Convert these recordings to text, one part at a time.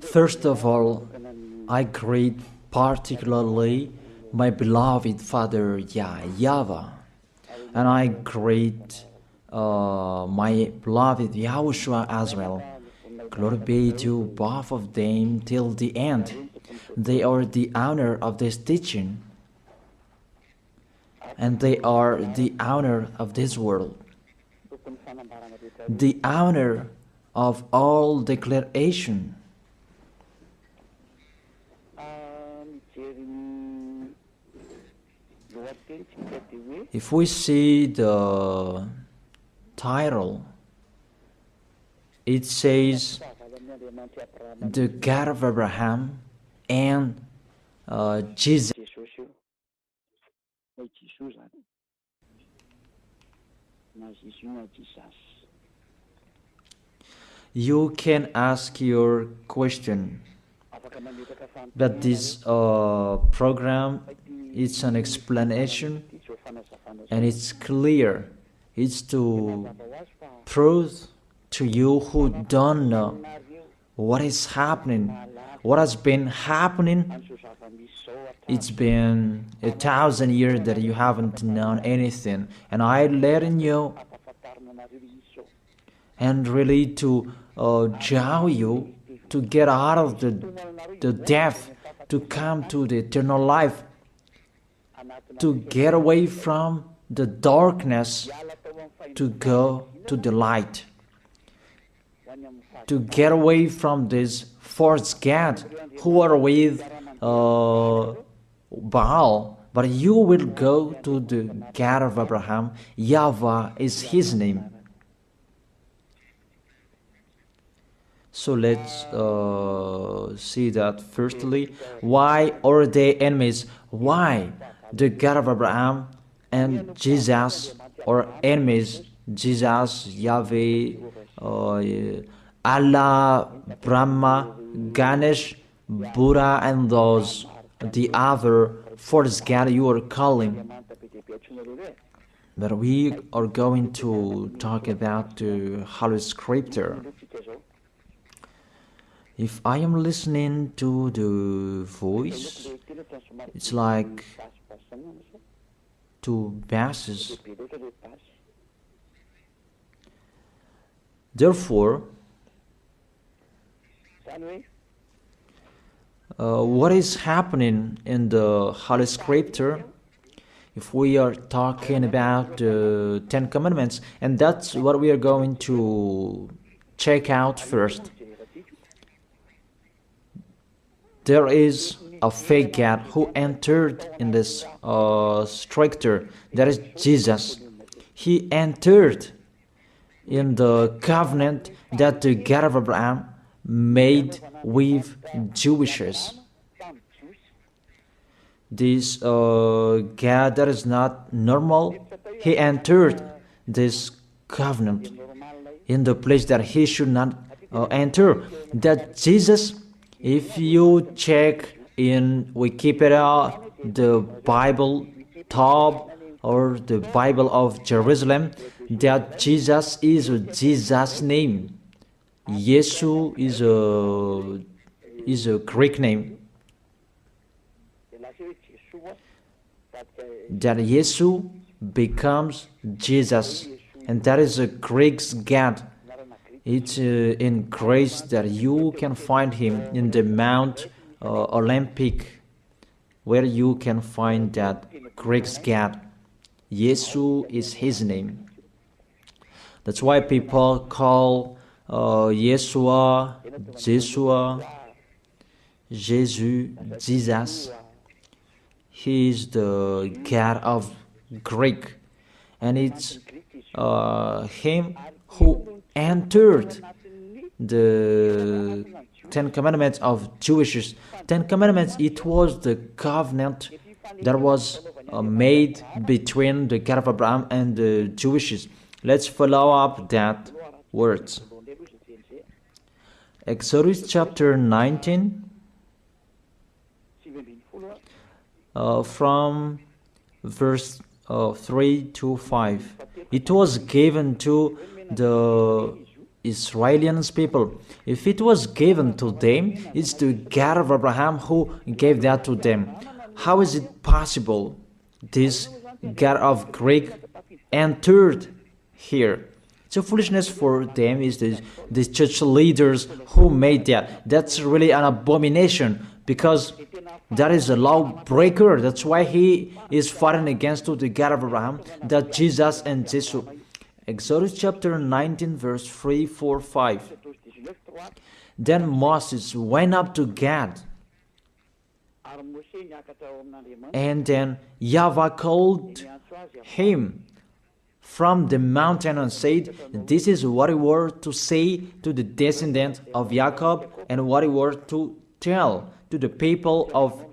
First of all, I greet particularly my beloved Father YAHVAH, and I greet my beloved YAHOSHUA as well. Glory be to both of them till the end. They are the honor of this teaching, and they are the honor of this world, the honor of all declaration. If we see the title, it says the God of Abraham and Jesus. You can ask your question, but this program, it's an explanation, and it's clear. It's to prove to you who don't know what is happening, what has been happening. It's been 1,000 years that you haven't known anything, and I'm letting you, and really to draw you to get out of the death, to come to the eternal life, to get away from the darkness, to go to the light, to get away from this false god who are with Baal, but you will go to the God of Abraham. YAHVAH is his name. So let's see that firstly. Why are they enemies? Why the God of Abraham and Jesus are enemies? Jesus, Yahweh, Allah, Brahma, Ganesh, Buddha, and those, the other false god you are calling. But we are going to talk about the Holy Scripture. If I am listening to the voice, it's like two basses. Therefore, what is happening in the Holy Scripture, if we are talking about the 10 Commandments, and that's what we are going to check out first. There is a fake God who entered in this Scripture. That is Jesus. He entered in the covenant that the God of Abraham made with Jewishes. This God that is not normal, he entered this covenant in the place that he should not enter. That Jesus, if you check in Wikipedia, the Bible Top or the Bible of Jerusalem, that Jesus is Jesus' name. Yesu is a Greek name. That Yesu becomes Jesus, and that is a Greek God. It's in grace that you can find him in the Mount Olympic, where you can find that Greek God. Yesu is his name. That's why people call Yeshua, Jeshua, Jesus, Jesus. He is the God of Greek, and it's him who entered the 10 Commandments of Jewish. 10 Commandments, it was the covenant that was made between the God of Abraham and the Jewishes. Let's follow up that words. Exodus chapter 19, from verse 3 to 5. It was given to the Israelians people. If it was given to them, it's the God of Abraham who gave that to them. How is it possible this God of Greek entered here? It's a foolishness for them. Is the church leaders who made that. That's really an abomination, because that is a lawbreaker. That's why he is fighting against the God of Abraham, that Jesus and Jesus. Exodus chapter 19 verse 3, 4, 5. Then Moses went up to Gad, and then YAHVAH called him from the mountain and said, "This is what you were to say to the descendant of Jacob, and what you were to tell to the people of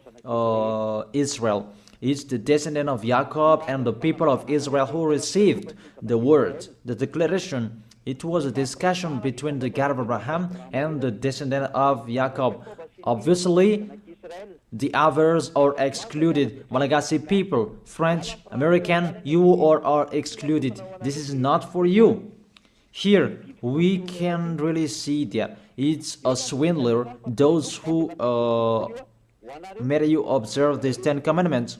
Israel." It's the descendant of Jacob and the people of Israel who received the word, the declaration. It was a discussion between the God of Abraham and the descendant of Jacob. Obviously, the others are excluded. Malagasy people, French, American, you are excluded. This is not for you. Here, we can really see that it's a swindler, those who made you observe these 10 commandments.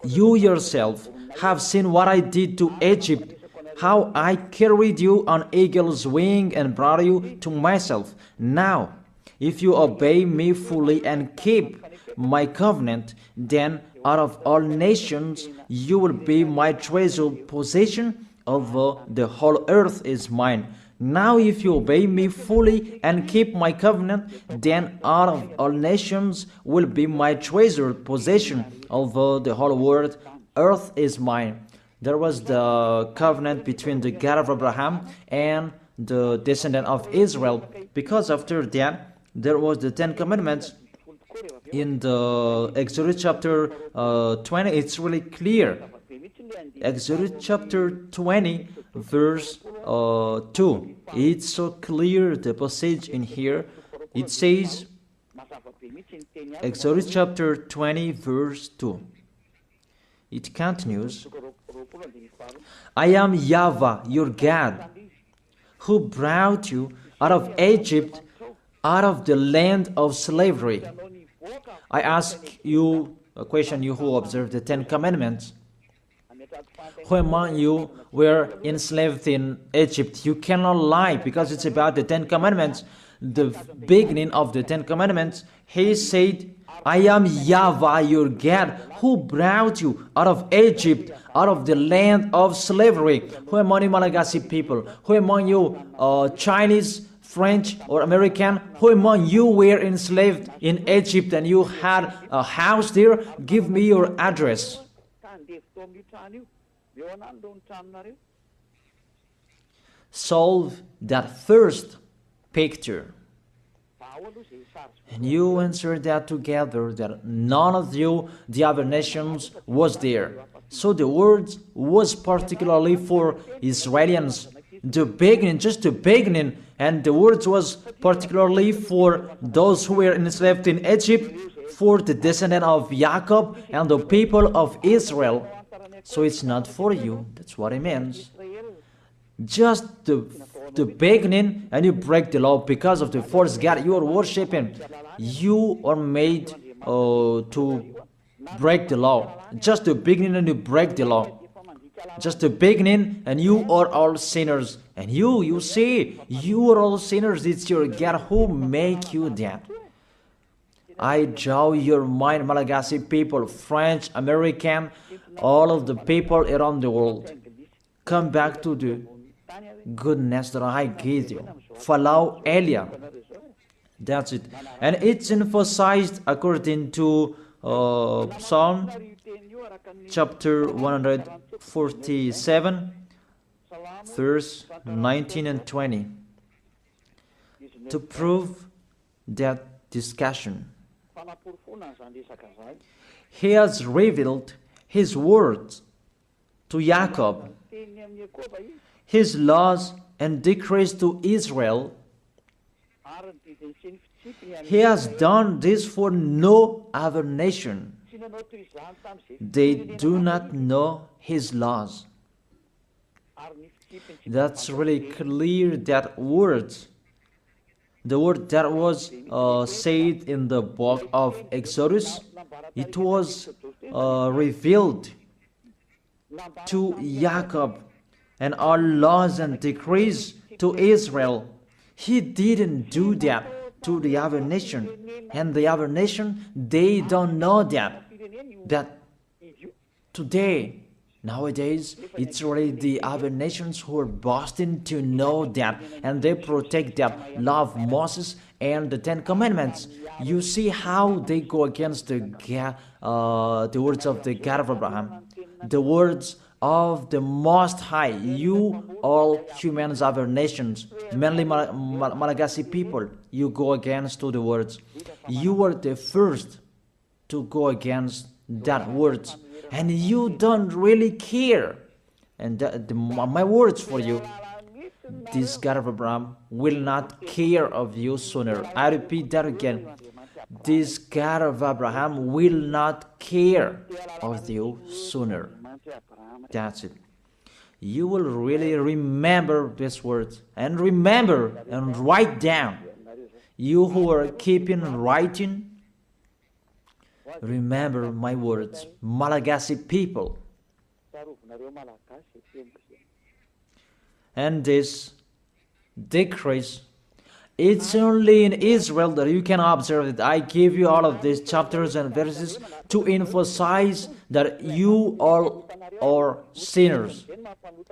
You yourself have seen what I did to Egypt, how I carried you on eagle's wing and brought you to myself. Now, if you obey me fully and keep my covenant, then out of all nations you will be my treasured possession, although the whole earth is mine. Now if you obey me fully and keep my covenant, then out of all nations will be my treasured possession, although the whole world, earth is mine. There was the covenant between the God of Abraham and the descendant of Israel, because after that, there was the 10 commandments. In the Exodus chapter 20, it's really clear. Exodus chapter 20, verse 2. It's so clear, the passage in here. It says, Exodus chapter 20, verse 2. It continues, "I am YAHVAH, your God, who brought you out of Egypt, out of the land of slavery." I ask you a question, you who observe the 10 commandments. Who among you were enslaved in Egypt? You cannot lie, because it's about the 10 commandments. The beginning of the 10 commandments, he said, "I am YAHVAH, your God, who brought you out of Egypt, out of the land of slavery." Who among you Malagasy people? Who among you Chinese, French, or American? Who among you were enslaved in Egypt and you had a house there? Give me your address. Solve that first picture. And you answer that together, that none of you, the other nations, was there. So the word was particularly for Israelians. The beginning, just the beginning, and the word was particularly for those who were enslaved in Egypt, for the descendant of Jacob and the people of Israel. So it's not for you. That's what it means. Just the beginning, and you break the law because of the false God you are worshiping. You are made to break the law. Just the beginning, and you break the law. Just the beginning, and you are all sinners. And you see, you are all sinners. It's your God who make you that. I draw your mind, Malagasy people, French, American, all of the people around the world. Come back to the goodness that I gave you. Follow Elia. That's it. And it's emphasized according to Psalm chapter 147, verse 19 and 20. To prove that discussion, he has revealed his words to Jacob, his laws and decrees to Israel. He has done this for no other nation. They do not know His laws. That's really clear, that word. The word that was said in the book of Exodus, it was revealed to Jacob, and all laws and decrees to Israel. He didn't do that to the other nation, and the other nation, they don't know that today, nowadays, it's really the other nations who are boasting to know that, and they protect that, love Moses and the Ten Commandments. You see how they go against the words of the God of Abraham, the words of the Most High. You, all humans, other nations, mainly Malagasy people, you go against to the words. You were the first to go against that words, and you don't really care. And my words for you, this God of Abraham will not care of you sooner. I repeat that again. This God of Abraham will not care of you sooner. That's it. You will really remember these words, and remember and write down. You who are keeping writing, remember my words, Malagasy people. And this decrease, it's only in Israel that you can observe it. I give you all of these chapters and verses to emphasize that you all are sinners.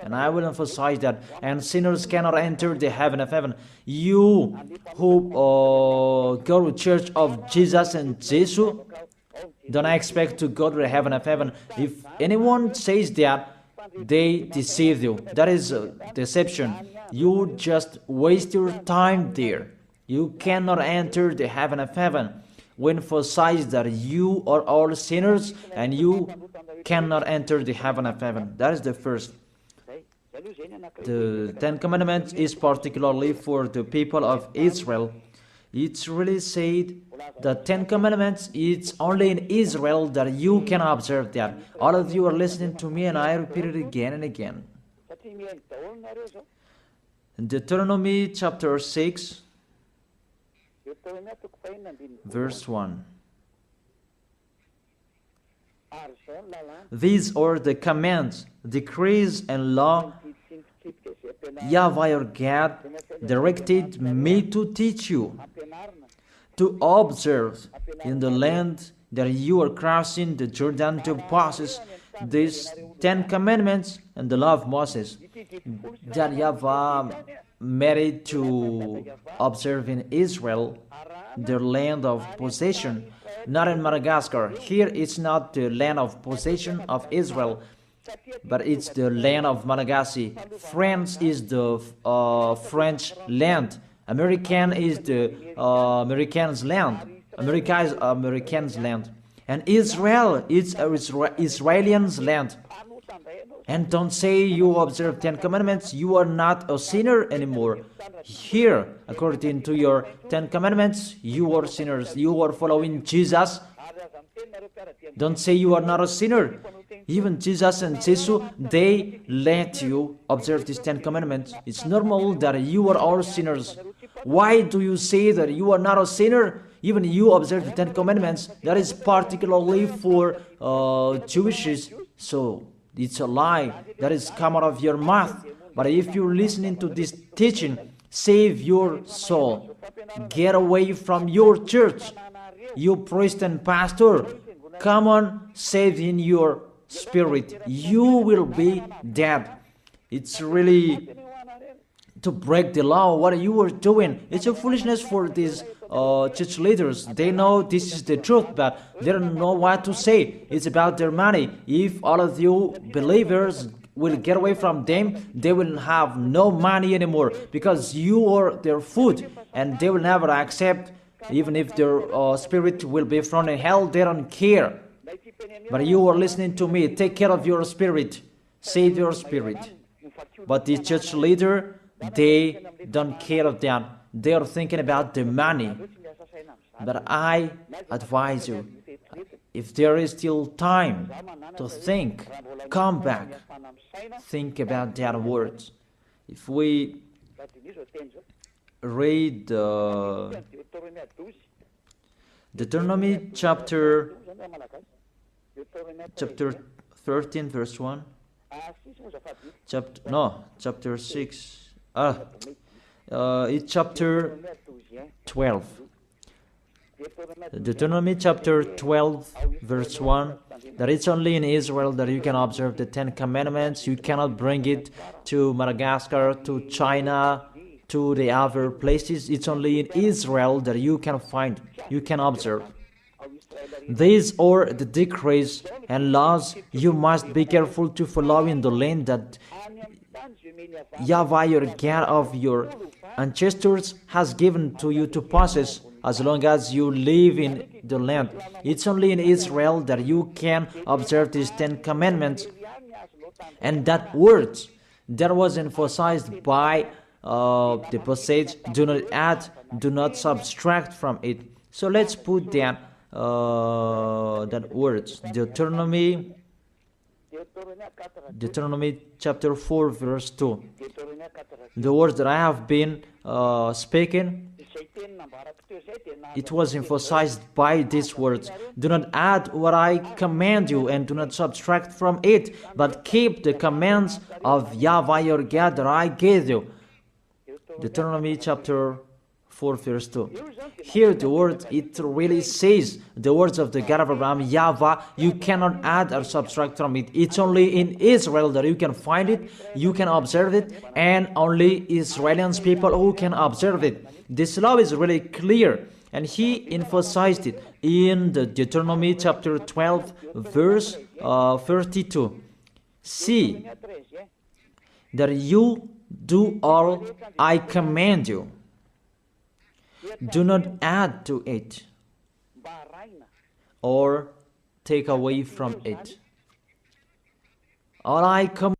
And I will emphasize that. And sinners cannot enter the heaven of heaven. You who go to church of Jesus and Jesus, don't expect to go to the heaven of heaven. If anyone says that, they deceive you. That is deception. You just waste your time there. You cannot enter the heaven of heaven. We emphasize that you are all sinners and you cannot enter the heaven of heaven. That is the first. The Ten Commandments is particularly for the people of Israel. It's really said the Ten Commandments, it's only in Israel that you can observe that. All of you are listening to me and I repeat it again and again. In Deuteronomy chapter 6, verse 1. These are the commands, decrees, and law YAHVAH your God directed me to teach you, to observe in the land that you are crossing the Jordan to possess these 10 commandments and the law of Moses, that YAHVAH made it to observe in Israel, their land of possession, not in Madagascar. Here it's not the land of possession of Israel, but it's the land of Malagasy. France is the French land. American is the Americans' land. America is Americans' land. And Israel is Israelians' land. And don't say you observe 10 commandments, you are not a sinner anymore. Here, according to your 10 commandments, you are sinners. You are following Jesus. Don't say you are not a sinner. Even Jesus and Jesus, they let you observe these 10 commandments. It's normal that you are all sinners. Why do you say that you are not a sinner? Even you observe the 10 commandments. That is particularly for Jewishes. So it's a lie that is come out of your mouth. But if you're listening to this teaching, save your soul. Get away from your church. You priest and pastor, come on, save in your spirit. You will be dead. It's really to break the law. What you are doing, it's a foolishness for these church leaders. They know this is the truth, but they don't know what to say. It's about their money. If all of you believers will get away from them, they will have no money anymore, because you are their food, and they will never accept. Even if their spirit will be thrown in hell, they don't care. But you are listening to me. Take care of your spirit. Save your spirit. But the church leader, they don't care of that. They are thinking about the money. But I advise you, If there is still time to think, come back, think about that word. If we read Deuteronomy chapter 13 verse 1, chapter 6, it's chapter 12. Deuteronomy chapter 12 verse 1, that it's only in Israel that you can observe the 10 commandments. You cannot bring it to Madagascar, to China, to the other places. It's only in Israel that you can find, you can observe. These are the decrees and laws you must be careful to follow in the land that YAHVAH, your God of your ancestors, has given to you to possess, as long as you live in the land. It's only in Israel that you can observe these 10 commandments. And that word that was emphasized by the passage, do not add, do not subtract from it. So let's put that word, Deuteronomy chapter 4 verse 2. The words that I have been speaking, it was emphasized by these words. Do not add what I command you, and do not subtract from it, but keep the commands of YAHVAH your God that I gave you. Deuteronomy chapter 4 verse 2. Here the word, it really says the words of the God of Abraham, YAHVAH, you cannot add or subtract from it. It's only in Israel that you can find it, you can observe it, and only Israeli people who can observe it. This law is really clear, and he emphasized it in the Deuteronomy chapter 12 verse 32. See that you do all I command you. Do not add to it or take away from it. All I command